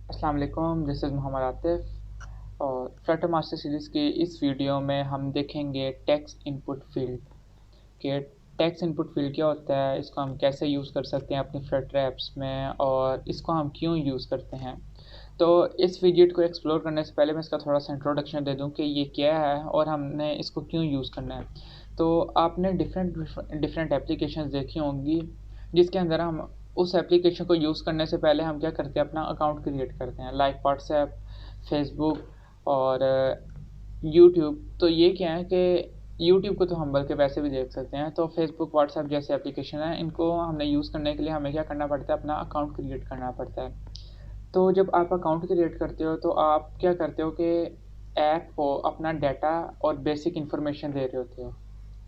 अस्सलाम वालेकुम, this is Mohammad Atif और फ्लटर मास्टर सीरीज़ की इस वीडियो में हम देखेंगे टेक्स्ट इनपुट फ़ील्ड कि टेक्स्ट इनपुट फ़ील्ड क्या होता है, इसको हम कैसे यूज़ कर सकते हैं अपनी फ्लटर ऐप्स में और इसको हम क्यों यूज़ करते हैं। तो इस विजेट को एक्सप्लोर करने से पहले मैं इसका थोड़ा-सा इंट्रोडक्शन दे दूँ कि ये क्या है और हमने इसको क्यों यूज़ करना है। तो आपने डिफरेंट एप्लीकेशंस देखी होंगी, जिसके अंदर हम उस एप्लीकेशन को यूज़ करने से पहले हम क्या करते हैं, अपना अकाउंट क्रिएट करते हैं, लाइक व्हाट्सएप, फेसबुक और यूट्यूब। तो ये क्या है कि यूट्यूब को तो हम बल्कि वैसे भी देख सकते हैं, तो फेसबुक, व्हाट्सएप जैसे एप्लीकेशन है, इनको हमने यूज़ करने के लिए हमें क्या करना पड़ता है, अपना अकाउंट क्रिएट करना पड़ता है। तो जब आप अकाउंट क्रिएट करते हो तो आप क्या करते हो कि ऐप को अपना डाटा और बेसिक इन्फॉर्मेशन दे रहे होते हो,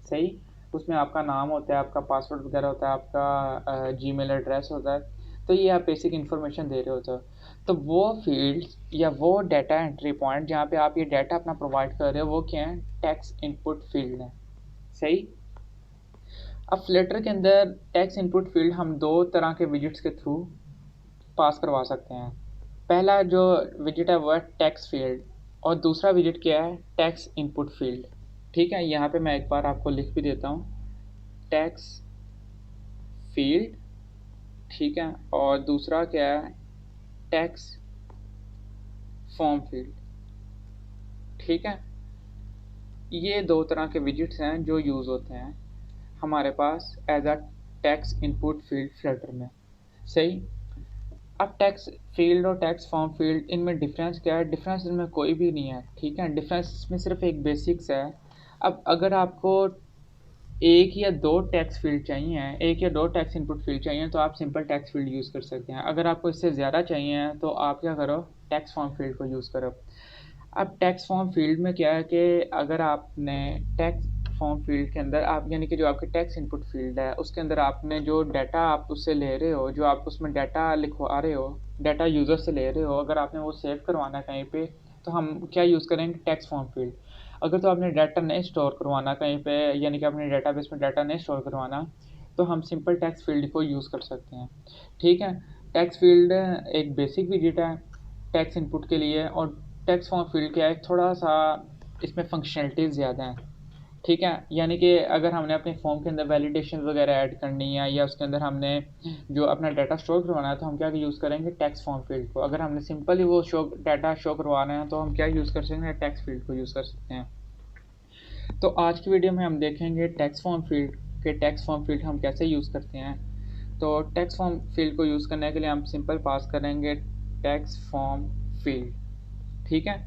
सही? उसमें आपका नाम होता है, आपका पासवर्ड वगैरह होता है, आपका जीमेल एड्रेस होता है, तो ये आप बेसिक इन्फॉर्मेशन दे रहे होते हो। तो वो फ़ील्ड्स या वो डाटा एंट्री पॉइंट जहाँ पे आप ये डाटा अपना प्रोवाइड कर रहे हो, वो क्या है? टेक्स्ट इनपुट फ़ील्ड है, सही? अब फ्लटर के अंदर टेक्स्ट इनपुट फ़ील्ड हम 2 तरह के विजेट्स के थ्रू पास करवा सकते हैं। पहला जो विजेट है वो है टेक्स्ट फील्ड और दूसरा विजेट क्या है? Text input field. ठीक है, यहाँ पे मैं एक बार आपको लिख भी देता हूँ, टेक्स्ट फील्ड, ठीक है, और दूसरा क्या है? टेक्स्ट फॉर्म फील्ड, ठीक है। ये 2 तरह के विजेट्स हैं जो यूज़ होते हैं हमारे पास as a text input field Flutter में, सही। अब टेक्स्ट फील्ड और टेक्स्ट फॉर्म फील्ड, इनमें डिफरेंस क्या है? डिफरेंस इनमें कोई भी नहीं है, ठीक है। डिफरेंस इसमें सिर्फ एक बेसिक्स है। अब अगर आपको एक या दो टेक्स्ट फील्ड चाहिए, एक या दो टेक्स्ट इनपुट फील्ड चाहिए, तो आप सिंपल टेक्स्ट फील्ड यूज़ कर सकते हैं। अगर आपको इससे ज़्यादा चाहिए तो आप क्या करो? टेक्स्ट फॉर्म फील्ड को यूज़ करो। अब टेक्स्ट फॉर्म फील्ड में क्या है कि अगर आपने टेक्स्ट फॉर्म फील्ड के अंदर आप यानी कि जो आपके टेक्स्ट इनपुट फील्ड है, उसके अंदर आपने जो डाटा आप उससे ले रहे हो, जो आप उसमें डाटा लिखवा रहे हो, डाटा यूज़र से ले रहे हो, अगर आपने वो सेव करवाना है कहीं पे, तो हम क्या यूज़ करेंगे? Text form field. अगर तो आपने डाटा नहीं स्टोर करवाना कहीं पे, यानी कि अपने डेटाबेस में डाटा नहीं स्टोर करवाना, तो हम सिंपल टेक्स्ट फील्ड को यूज़ कर सकते हैं, ठीक है। टेक्स्ट फील्ड एक बेसिक विजेट है टेक्स्ट इनपुट के लिए और टेक्स्ट फॉर्म फील्ड क्या है, थोड़ा सा इसमें फंक्शनैलिटीज़ ज़्यादा हैं, ठीक है। यानी कि अगर हमने अपने फॉर्म के अंदर वैलिडेशन वगैरह ऐड करनी है या उसके अंदर हमने जो अपना डाटा स्टोर करवाना है, तो हम क्या यूज़ करेंगे? टेक्स्ट फॉर्म फील्ड को। अगर हमने सिंपली वो डाटा शो करवाना है, तो हम क्या यूज़ कर सकते हैं? टेक्स्ट फील्ड को यूज़ कर सकते हैं। तो आज की वीडियो में हम देखेंगे टेक्स्ट फॉर्म फील्ड हम कैसे यूज़ करते हैं। तो टेक्स्ट फॉर्म फील्ड को यूज़ करने के लिए हम सिंपल पास करेंगे टेक्स्ट फॉर्म फील्ड, ठीक है।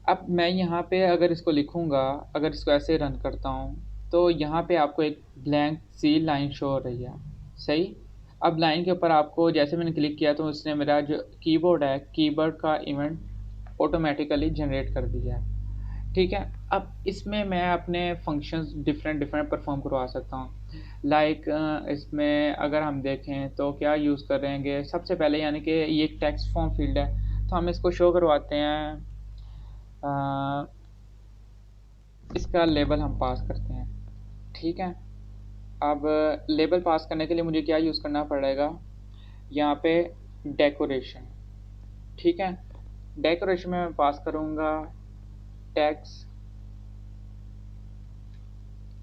अब मैं यहाँ पे अगर इसको लिखूँगा, अगर इसको ऐसे रन करता हूँ, तो यहाँ पे आपको एक ब्लैंक सी लाइन शो हो रही है, सही। अब लाइन के ऊपर आपको जैसे मैंने क्लिक किया तो उसने मेरा जो कीबोर्ड है, कीबोर्ड का इवेंट ऑटोमेटिकली जनरेट कर दिया है, ठीक है। अब इसमें मैं अपने फंक्शंस डिफरेंट परफॉर्म करवा सकता हूँ। लाइक इसमें अगर हम देखें तो क्या यूज़ करेंगे सबसे पहले, यानी कि ये एक टेक्स्ट फॉर्म फील्ड है, तो हम इसको शो करवाते हैं। इसका लेबल हम पास करते हैं, ठीक है। अब लेबल पास करने के लिए मुझे क्या यूज़ करना पड़ेगा? यहाँ पे डेकोरेशन, ठीक है। डेकोरेशन में मैं पास करूँगा text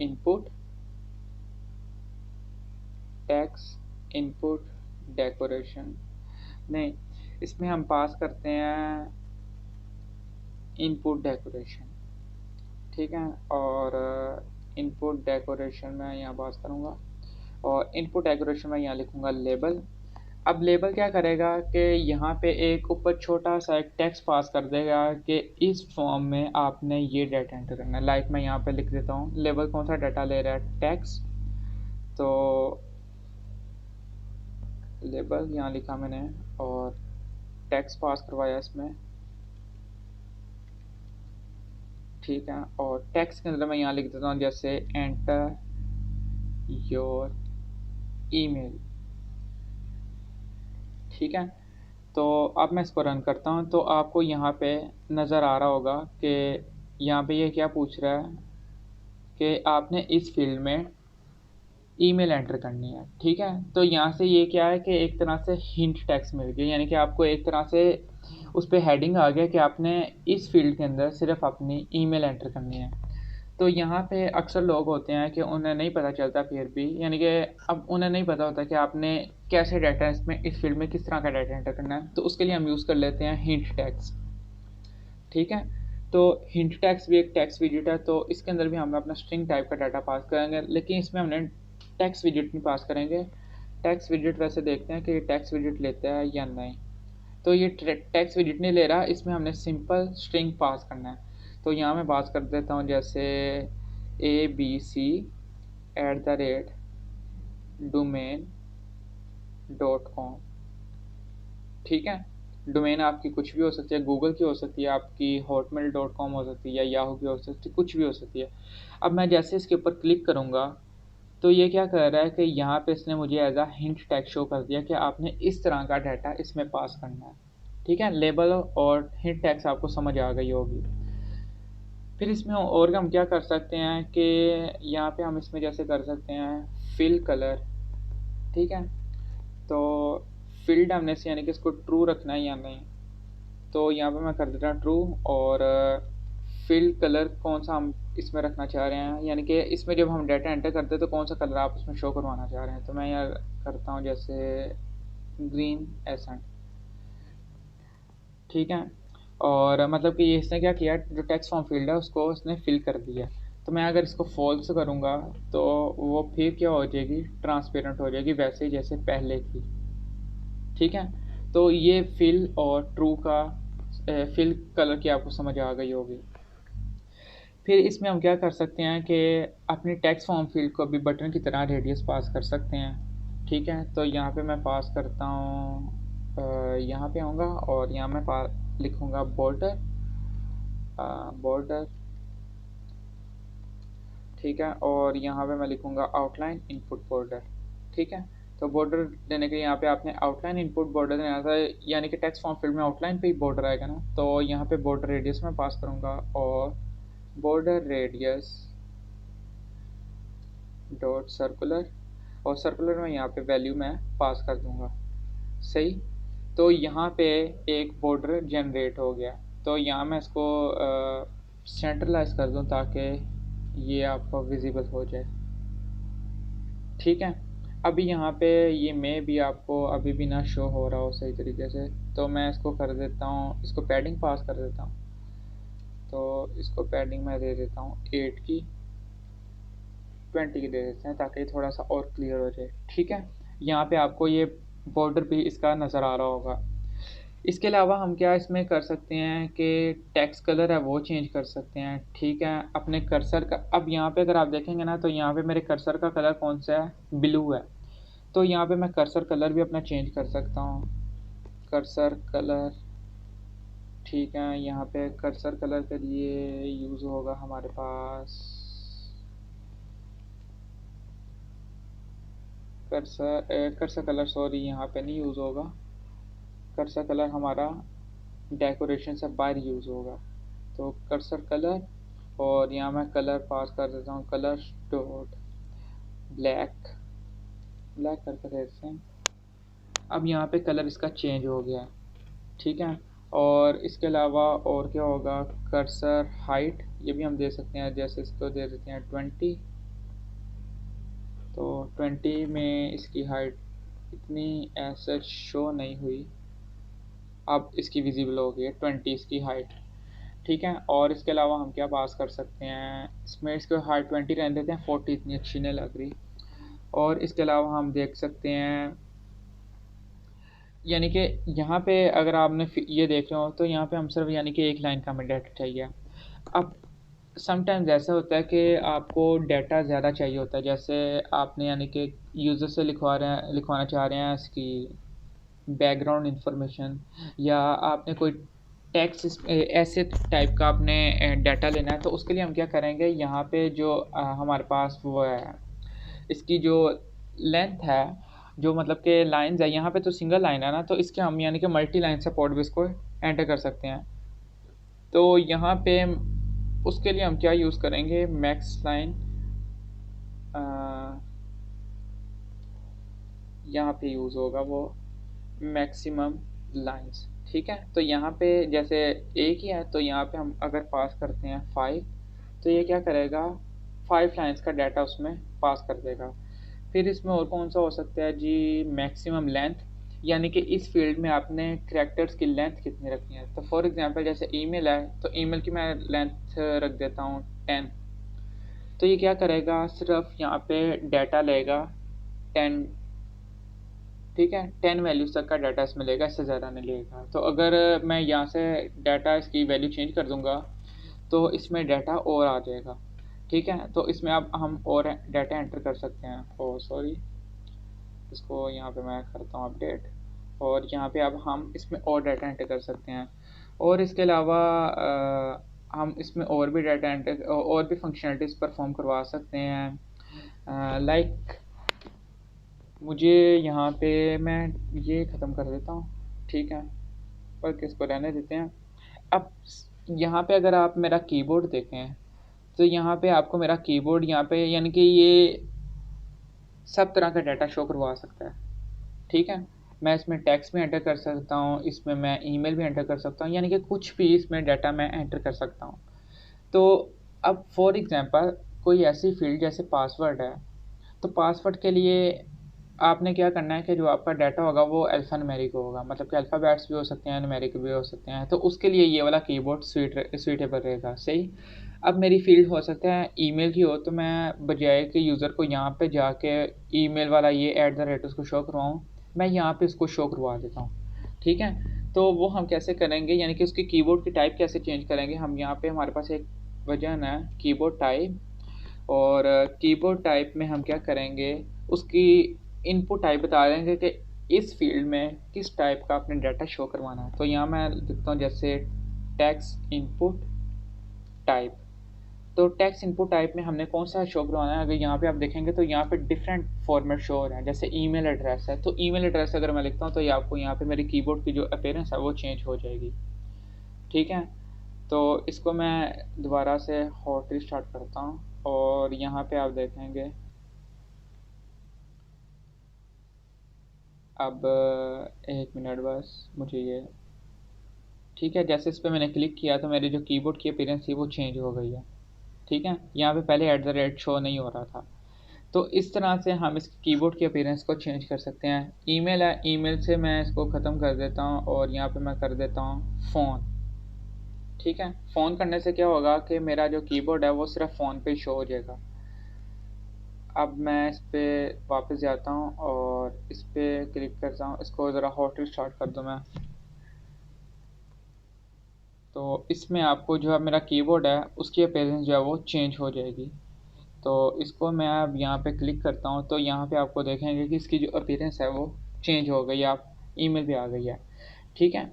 input, text input decoration नहीं, इसमें हम पास करते हैं इनपुट डेकोरेशन, ठीक है। और इनपुट डेकोरेशन में यहाँ पास करूँगा और इनपुट डेकोरेशन में यहाँ लिखूँगा लेबल। अब लेबल क्या करेगा कि यहाँ पे एक ऊपर छोटा सा एक टेक्स्ट पास कर देगा कि इस फॉर्म में आपने ये डाटा एंटर करना है। लाइक मैं यहाँ पे लिख देता हूँ, लेबल कौन सा डाटा ले रहा है? टेक्स्ट। तो लेबल यहाँ लिखा मैंने और टेक्स्ट पास करवाया इसमें, ठीक है। और टेक्स्ट के अंदर मैं यहाँ लिख देता हूँ जैसे एंटर योर ईमेल, ठीक है। तो अब मैं इसको रन करता हूँ तो आपको यहाँ पे नज़र आ रहा होगा कि यहाँ पे ये क्या पूछ रहा है कि आपने इस फील्ड में ईमेल एंटर करनी है। ठीक है, तो यहाँ से ये क्या है कि एक तरह से हिंट टैक्स मिल गया, यानी कि आपको एक तरह से उस पर हेडिंग आ गया कि आपने इस फील्ड के अंदर सिर्फ अपनी ईमेल एंटर करनी है। तो यहाँ पे अक्सर लोग होते हैं कि उन्हें नहीं पता चलता फिर भी, यानी कि अब उन्हें नहीं पता होता कि आपने कैसे डाटा इसमें इस फील्ड में किस तरह का डाटा एंटर करना है, तो उसके लिए हम यूज़ कर लेते हैं हिंट टैक्स। ठीक है, तो हिंट टैक्स भी एक टैक्स विजिट है, तो इसके अंदर भी हम अपना स्ट्रिंग टाइप का डाटा पास करेंगे, लेकिन इसमें हमने टैक्स विजिट नहीं पास करेंगे। टैक्स विजिट वैसे देखते हैं कि टैक्स विजिट लेता है या नहीं। तो ये टैक्स विजिट नहीं ले रहा, इसमें हमने सिंपल स्ट्रिंग पास करना है। तो यहाँ मैं पास कर देता हूँ जैसे abc@domain.com। ठीक है, डोमेन आपकी कुछ भी हो सकती है, गूगल की हो सकती है, आपकी hotmail.com हो सकती है, या याहू की हो सकती है, कुछ भी हो सकती है। अब मैं जैसे इसके ऊपर क्लिक करूँगा तो ये क्या कर रहा है कि यहाँ पे इसने मुझे as a hint tag show कर दिया कि आपने इस तरह का डाटा इसमें पास करना है। ठीक है, लेबल और हिंट टैग्स आपको समझ आ गई होगी। फिर इसमें और हम क्या कर सकते हैं कि यहाँ पे हम इसमें जैसे कर सकते हैं फिल कलर। ठीक है, तो फील्ड हमने से यानी कि इसको ट्रू रखना है या नहीं, तो यहाँ पे मैं कर देता हूँ ट्रू। और फिल कलर कौन सा हम इसमें रखना चाह रहे हैं, यानी कि इसमें जब हम डाटा एंटर करते हैं तो कौन सा कलर आप उसमें शो करवाना चाह रहे हैं, तो मैं यहाँ करता हूँ जैसे ग्रीन एसेंट। ठीक है, और मतलब कि ये इसने क्या किया, जो टेक्स्ट फॉर्म फील्ड है उसको इसने फिल कर दिया। तो मैं अगर इसको फॉल्स करूँगा तो वो फिर क्या हो जाएगी, ट्रांसपेरेंट हो जाएगी वैसे ही जैसे पहले थी। ठीक है, तो ये फिल और ट्रू का फिल कलर की आपको समझ आ गई होगी। फिर इसमें हम क्या कर सकते हैं कि अपनी टेक्स्ट फॉर्म फील्ड को भी बटन की तरह रेडियस पास कर सकते हैं। ठीक है, तो यहाँ पे मैं पास करता हूँ, यहाँ पे आऊँगा और यहाँ मैं लिखूँगा बॉर्डर बॉर्डर। ठीक है, और यहाँ पे मैं लिखूँगा आउटलाइन इनपुट बॉर्डर। ठीक है, तो बॉर्डर देने के लिए यहाँ पे आपने आउटलाइन इनपुट बॉर्डर देना था, यानी कि टेक्स्ट फॉर्म फील्ड में आउटलाइन पे ही बॉर्डर आएगा ना, तो यहाँ पे बॉर्डर रेडियस में पास करूँगा और बॉर्डर रेडियस डॉट सर्कुलर, और सर्कुलर में यहाँ पे वैल्यू मैं पास कर दूँगा। सही, तो यहाँ पे एक बॉर्डर जनरेट हो गया। तो यहाँ मैं इसको सेंट्रलाइज कर दूँ ताकि ये आपको विजिबल हो जाए। ठीक है, अभी यहाँ पे ये मे भी आपको अभी भी ना शो हो रहा हो सही तरीके से, तो मैं इसको कर देता हूँ, इसको पैडिंग पास कर देता हूँ। तो इसको पैडिंग मैं दे देता हूँ 8 की, 20 की दे देते हैं ताकि थोड़ा सा और क्लियर हो जाए। ठीक है, यहाँ पे आपको ये बॉर्डर भी इसका नज़र आ रहा होगा। इसके अलावा हम क्या इसमें कर सकते हैं कि टेक्स्ट कलर है वो चेंज कर सकते हैं। ठीक है, अपने कर्सर का, अब यहाँ पे अगर आप देखेंगे ना तो यहाँ पे मेरे कर्सर का कलर कौन सा है, ब्लू है। तो यहाँ पे मैं कर्सर कलर भी अपना चेंज कर सकता हूँ, कर्सर कलर। ठीक है, यहाँ पे कर्सर कलर के लिए यूज़ होगा हमारे पास कर्सर कलर, सॉरी यहाँ पे नहीं यूज़ होगा। कर्सर कलर हमारा डेकोरेशन से बाहर यूज़ होगा। तो कर्सर कलर, और यहाँ मैं कलर पास कर देता हूँ कलर डॉट ब्लैक, ब्लैक करके देते हैं। अब यहाँ पे कलर इसका चेंज हो गया। ठीक है, और इसके अलावा और क्या होगा, कर्सर हाइट ये भी हम दे सकते हैं, जैसे इसको दे देते हैं 20। तो 20 में इसकी हाइट इतनी ऐसे शो नहीं हुई, अब इसकी विजिबल हो गई है 20 इसकी हाइट। ठीक है, और इसके अलावा हम क्या पास कर सकते हैं, इसमें इसको हाइट 20 रहने देते हैं, 40 इतनी अच्छी नहीं लग रही। और इसके अलावा हम देख सकते हैं, यानी कि यहाँ पे अगर आपने ये देख रहे हो तो यहाँ पे हम सिर्फ यानी कि एक लाइन का हमें डाटा चाहिए। अब समटाइम्स ऐसा होता है कि आपको डाटा ज़्यादा चाहिए होता है, जैसे आपने यानी कि यूज़र से लिखवाना चाह रहे हैं इसकी बैकग्राउंड इंफॉर्मेशन, या आपने कोई टेक्स्ट ऐसे टाइप का आपने डाटा लेना है, तो उसके लिए हम क्या करेंगे, यहाँ पे जो हमारे पास वो है इसकी जो लेंथ है, जो मतलब कि लाइंस है, यहाँ पे तो सिंगल लाइन है ना, तो इसके हम यानी कि मल्टी लाइन सपोर्ट भी इसको एंटर कर सकते हैं। तो यहाँ पे उसके लिए हम क्या यूज़ करेंगे, मैक्स लाइन यहाँ पे यूज़ होगा वो मैक्सिमम लाइंस। ठीक है, तो यहाँ पे जैसे एक ही है तो यहाँ पे हम अगर पास करते हैं 5, तो ये क्या करेगा 5 लाइंस का डाटा उसमें पास कर देगा। फिर इसमें और कौन सा हो सकता है जी, मैक्सिमम लेंथ, यानी कि इस फील्ड में आपने कैरेक्टर्स की लेंथ कितनी रखनी है। तो फॉर एग्जांपल जैसे ईमेल है तो ईमेल की मैं लेंथ रख देता हूँ 10। तो ये क्या करेगा, सिर्फ यहाँ पे डाटा लेगा 10। ठीक है, 10 वैल्यूज तक का डाटा इसमें लेगा, इससे ज़्यादा नहीं लेगा। तो अगर मैं यहाँ से डाटा इसकी वैल्यू चेंज कर दूंगा तो इसमें डाटा और आ जाएगा। ठीक है, तो इसमें अब हम और डाटा एंटर कर सकते हैं। ओ सॉरी, इसको यहाँ पे मैं करता हूँ अपडेट, और यहाँ पे अब हम इसमें और डाटा एंटर कर सकते हैं। और इसके अलावा हम इसमें और भी डाटा एंटर और भी फंक्शनलिटीज़ परफॉर्म करवा सकते हैं। लाइक मुझे यहाँ पे मैं ये ख़त्म कर देता हूँ। ठीक है, पर किसको रहने देते हैं। अब यहाँ पे अगर आप मेरा कीबोर्ड देखें तो यहाँ पे आपको मेरा कीबोर्ड यहाँ पे यानी कि ये सब तरह का डाटा शो करवा सकता है। ठीक है, मैं इसमें टेक्स्ट भी एंटर कर सकता हूँ, इसमें मैं ईमेल भी एंटर कर सकता हूँ, यानी कि कुछ भी इसमें डाटा मैं एंटर कर सकता हूँ। तो अब फॉर एग्जांपल कोई ऐसी फील्ड जैसे पासवर्ड है, तो पासवर्ड के लिए आपने क्या करना है कि जो आपका डाटा होगा वो अल्फ़ा न्यूमेरिक होगा, मतलब कि अल्फ़ाबेट्स भी हो सकते हैं, न्यूमेरिक भी हो सकते हैं। तो उसके लिए ये वाला कीबोर्ड सूटेबल रहेगा। सही, अब मेरी फील्ड हो सकता है ईमेल की हो, तो मैं बजाय कि यूज़र को यहाँ पे जाके ईमेल वाला ये @ उसको शो करवाऊँ, मैं यहाँ पे इसको शो करवा देता हूँ। ठीक है, तो वो हम कैसे करेंगे, यानी कि उसकी कीबोर्ड की टाइप कैसे चेंज करेंगे। हम यहाँ पे हमारे पास एक वजन है कीबोर्ड टाइप, और कीबोर्ड टाइप में हम क्या करेंगे, उसकी इनपुट टाइप बता देंगे कि इस फील्ड में किस टाइप का अपने डाटा शो करवाना है। तो यहाँ मैं लिखता हूँ जैसे टेक्स्ट इनपुट टाइप। तो टेक्स्ट इनपुट टाइप में हमने कौन सा शो करवाना है, अगर यहाँ पे आप देखेंगे तो यहाँ पे डिफरेंट फॉर्मेट शो हो रहे हैं। जैसे ईमेल एड्रेस है, तो ईमेल एड्रेस अगर मैं लिखता हूँ तो ये आपको यहाँ पे मेरे कीबोर्ड की जो अपीयरेंस है वो चेंज हो जाएगी। ठीक है, तो इसको मैं दोबारा से हॉट रिस्टार्ट करता हूँ, और यहाँ पे आप देखेंगे अब 1 मिनट बस मुझे ये। ठीक है, जैसे इस पर मैंने क्लिक किया तो मेरी जो कीबोर्ड की अपीयरेंस थी वो चेंज हो गई है। ठीक है, यहाँ पे पहले @ शो नहीं हो रहा था। तो इस तरह से हम इस कीबोर्ड की अपीयरेंस को चेंज कर सकते हैं। ईमेल है, ईमेल से मैं इसको ख़त्म कर देता हूँ और यहाँ पे मैं कर देता हूँ फ़ोन। ठीक है, फ़ोन करने से क्या होगा कि मेरा जो कीबोर्ड है वो सिर्फ फ़ोन पे शो हो जाएगा। अब मैं इस पर वापस जाता हूँ और इस पर क्लिक करता हूँ, इसको ज़रा हॉट रिस्टार्ट कर दूँ मैं। तो इसमें आपको जो है मेरा कीबोर्ड है उसकी अपीयरेंस जो है वो चेंज हो जाएगी। तो इसको मैं अब यहाँ पे क्लिक करता हूँ तो यहाँ पे आपको देखेंगे कि इसकी जो अपीयरेंस है वो चेंज हो गई है, आप ईमेल भी आ गई है। ठीक है,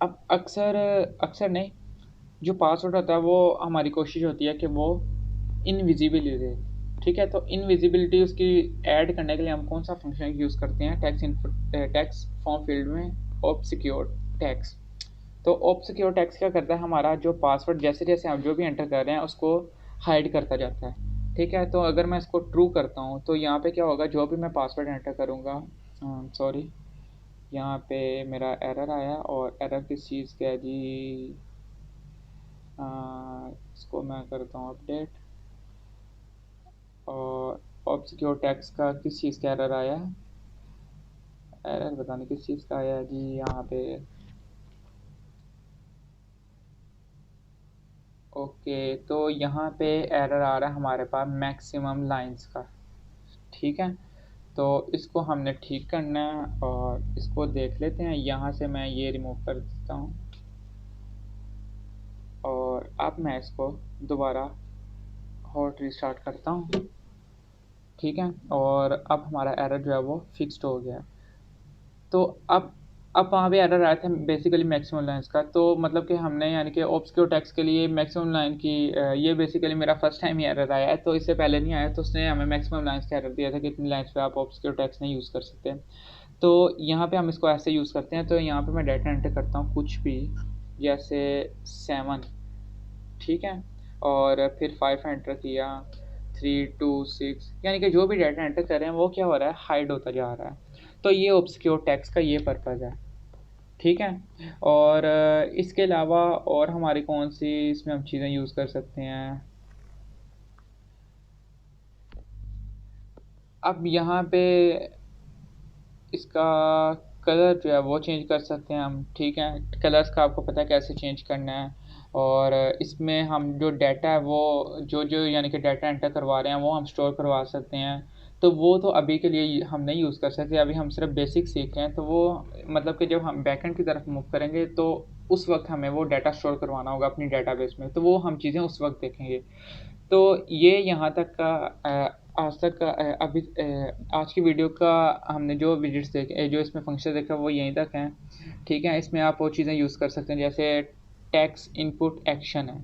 अब अक्सर अक्सर नहीं, जो पासवर्ड होता है वो हमारी कोशिश होती है कि वो इनविजिबल रहे। ठीक है, तो इनविजिबिलिटी उसकी ऐड करने के लिए हम कौन सा फंक्शन यूज़ करते हैं, text input text form field में ऑब्सक्योर टेक्स्ट। तो ऑब्सक्योर टेक्स्ट क्या करता है, हमारा जो पासवर्ड जैसे जैसे हम जो भी एंटर कर रहे हैं उसको हाइड करता जाता है। ठीक है, तो अगर मैं इसको ट्रू करता हूँ तो यहाँ पे क्या होगा, जो भी मैं पासवर्ड एंटर करूँगा, सॉरी यहाँ पे मेरा एरर आया, और एरर किस चीज़ का है जी, इसको मैं करता हूँ अपडेट। और ऑब्सक्योर टेक्स्ट का किस चीज़ का एरर आया है, एरर बताने किस चीज़ का आया है जी, यहाँ पे ओके। तो यहाँ पे एरर आ रहा है हमारे पास मैक्सिमम लाइंस का। ठीक है, तो इसको हमने ठीक करना है और इसको देख लेते हैं। यहाँ से मैं ये रिमूव कर देता हूँ और अब मैं इसको दोबारा हॉट रिस्टार्ट करता हूँ। ठीक है, और अब हमारा एरर जो है वो फिक्स्ड हो गया। तो अब वहाँ पे एरर आया था बेसिकली मैक्सिमम लाइन्स का, तो मतलब कि हमने यानी कि ऑब्सक्योर टेक्स्ट के लिए मैक्सिमम लाइन की ये बेसिकली मेरा फर्स्ट टाइम ही एरर आया है, तो इससे पहले नहीं आया। तो उसने हमें मैक्सिमम लाइन्स का एरर दिया था कि इतनी लाइन्स पे आप ऑब्सक्योर टेक्स्ट नहीं यूज़ कर सकते। तो यहाँ पे हम इसको ऐसे यूज़ करते हैं। तो यहाँ पे मैं डाटा एंटर करता हूँ कुछ भी, जैसे 7। ठीक है, और फिर 5 एंटर किया, 3 2 6, यानी कि जो भी डाटा एंटर कर रहे हैं वो क्या हो रहा है, हाइड होता जा रहा है। तो ये ऑब्सक्योर टेक्स्ट का ये पर्पज़ है, ठीक है। और इसके अलावा और हमारी कौन सी इसमें हम चीज़ें यूज़ कर सकते हैं। अब यहाँ पे इसका कलर जो है वो चेंज कर सकते हैं हम, ठीक है। कलर्स का आपको पता है कैसे चेंज करना है। और इसमें हम जो डाटा है वो जो जो यानी कि डाटा एंटर करवा रहे हैं वो हम स्टोर करवा सकते हैं। तो वो तो अभी के लिए हम नहीं यूज़ कर सकते, अभी हम सिर्फ बेसिक सीख रहे हैं। तो वो मतलब कि जब हम बैकएंड की तरफ मूव करेंगे तो उस वक्त हमें वो डाटा स्टोर करवाना होगा अपनी डाटाबेस में, तो वो हम चीज़ें उस वक्त देखेंगे। तो ये यहाँ तक का आज तक का आज की वीडियो का हमने जो विजिट्स देखे, जो इसमें फंक्शन देखा वो यहीं तक हैं, ठीक है। इसमें आप वो चीज़ें यूज़ कर सकते हैं जैसे टेक्स्ट इनपुट एक्शन है,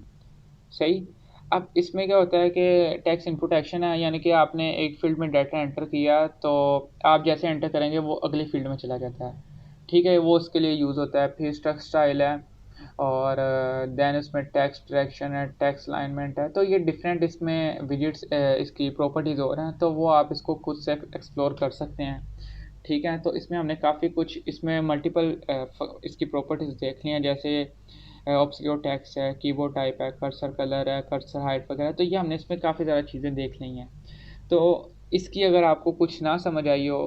सही। अब इसमें क्या होता है कि टेक्स्ट इनपुट एक्शन है, यानी कि आपने एक फ़ील्ड में डाटा एंटर किया तो आप जैसे एंटर करेंगे वो अगली फ़ील्ड में चला जाता है, ठीक है। वो उसके लिए यूज़ होता है। फिर स्ट्रक्ट स्टाइल है और देन उसमें टेक्स्ट डायरेक्शन है, टेक्स्ट अलाइनमेंट है। तो ये डिफरेंट इसमें विजिट्स इसकी प्रॉपर्टीज़ हो रहे हैं, तो वो आप इसको खुद से एक्सप्लोर कर सकते हैं, ठीक है। तो इसमें हमने काफ़ी कुछ इसमें मल्टीपल इसकी प्रॉपर्टीज़ देख ली हैं, जैसे ऑब्सक्योर टेक्स्ट है, कीबोर्ड टाइप है, कर्सर कलर है, कर्सर हाइट वगैरह। तो ये हमने इसमें काफ़ी ज़्यादा चीज़ें देख ली हैं। तो इसकी अगर आपको कुछ ना समझ आई हो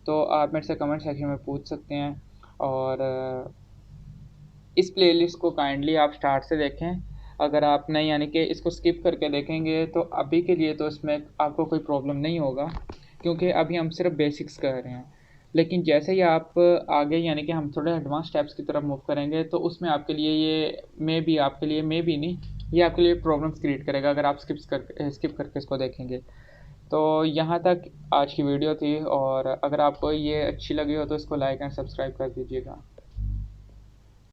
तो आप मेरे से कमेंट सेक्शन में पूछ सकते हैं। और इस प्लेलिस्ट को काइंडली आप स्टार्ट से देखें। अगर आप नहीं यानी कि इसको स्किप करके देखेंगे तो अभी के लिए तो इसमें आपको कोई प्रॉब्लम नहीं होगा, क्योंकि अभी हम सिर्फ बेसिक्स कर रहे हैं। लेकिन जैसे ही आप आगे यानी कि हम थोड़े एडवांस स्टेप्स की तरफ मूव करेंगे तो उसमें आपके लिए ये मे बी नहीं, ये आपके लिए प्रॉब्लम्स क्रिएट करेगा अगर आप स्किप करके इसको देखेंगे। तो यहाँ तक आज की वीडियो थी, और अगर आपको ये अच्छी लगी हो तो इसको लाइक एंड सब्सक्राइब कर दीजिएगा।